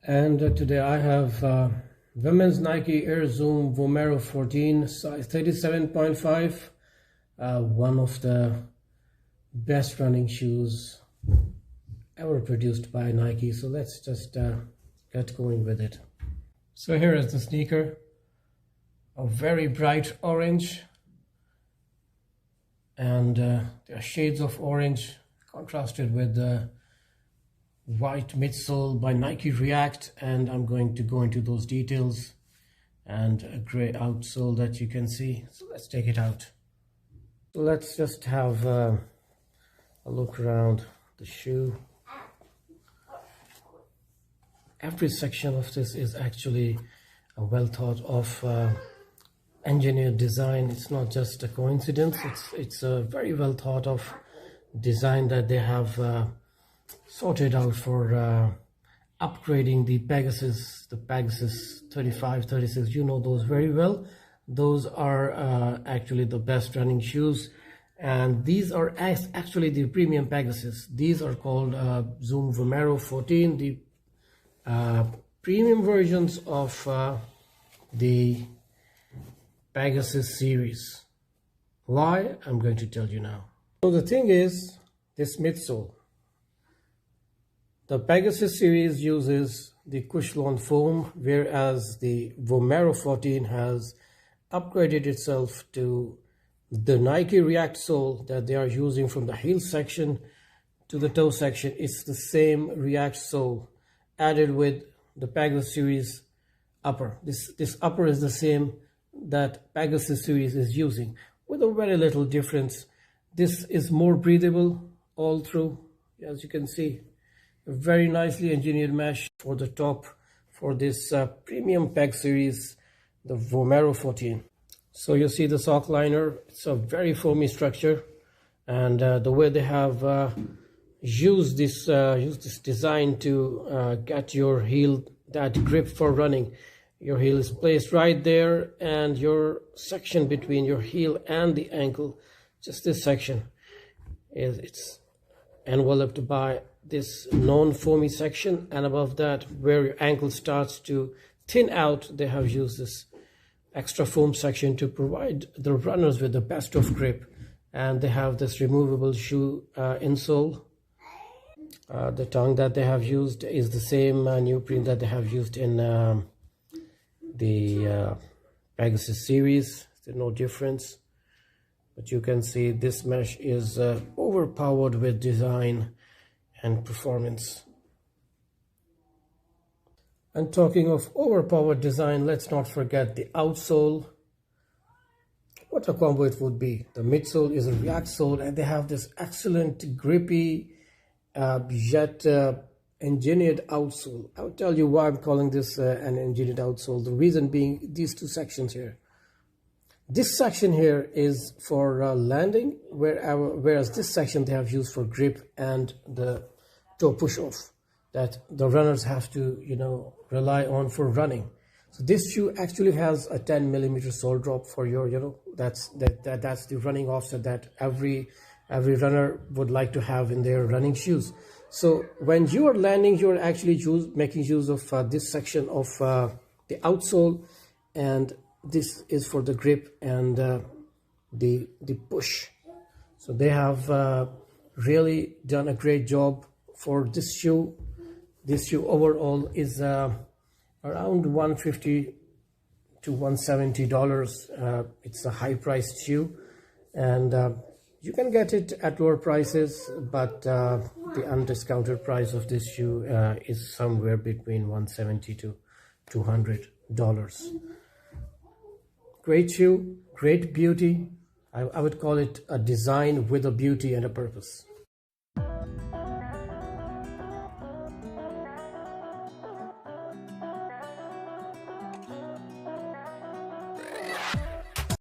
And today I have Women's Nike Air Zoom Vomero 14 size 37.5, one of the best running shoes ever produced by Nike. So let's just get going with it. So here is the sneaker, a very bright orange, and there are shades of orange contrasted with the white midsole by Nike React, and I'm going to go into those details, and a gray outsole that you can see. So let's take it out. So let's just have a look around the shoe. Every section of this is actually a well thought of engineered design. It's not just a coincidence, it's a very well thought of design that they have sorted out for upgrading the Pegasus 35, 36. You know those very well. Those are actually the best running shoes, and these are actually the premium Pegasus. These are called Zoom Vomero 14, the premium versions of the Pegasus series. Why? I'm going to tell you now. So the thing is, this midsole. The Pegasus series uses the Cushlon foam, whereas the Vomero 14 has upgraded itself to the Nike React sole that they are using from the heel section to the toe section. It's the same React sole added with the Pegasus series upper. This upper is the same that Pegasus series is using, with a very little difference. This is more breathable all through, as you can see. A very nicely engineered mesh for the top for this premium Peg series, the Vomero 14. So you see the sock liner. It's a very foamy structure, and the way they have used this design to get your heel that grip for running. Your heel is placed right there, and your section between your heel and the ankle, just this section, it's enveloped by this non-foamy section, and above that, where your ankle starts to thin out, they have used this extra foam section to provide the runners with the best of grip. And they have this removable shoe insole. The tongue that they have used is the same neoprene that they have used in the Pegasus series. There's no difference, but you can see this mesh is overpowered with design and performance. And talking of overpowered design, let's not forget the outsole. What a combo it would be. The midsole is a React sole, and they have this excellent grippy yet engineered outsole. I'll tell you why I'm calling this an engineered outsole. The reason being these two sections here. This section here is for landing, whereas this section they have used for grip and the toe push off that the runners have to, rely on for running. So this shoe actually has a 10mm sole drop for your, that's the running offset that every runner would like to have in their running shoes. So when you are landing, you are actually making use of this section of the outsole, and this is for the grip and the push. So they have really done a great job for this shoe. This shoe overall is around $150 to $170. It's a high-priced shoe, and you can get it at lower prices, but the undiscounted price of this shoe is somewhere between $170 to $200. Great shoe, great beauty. I would call it a design with a beauty and a purpose.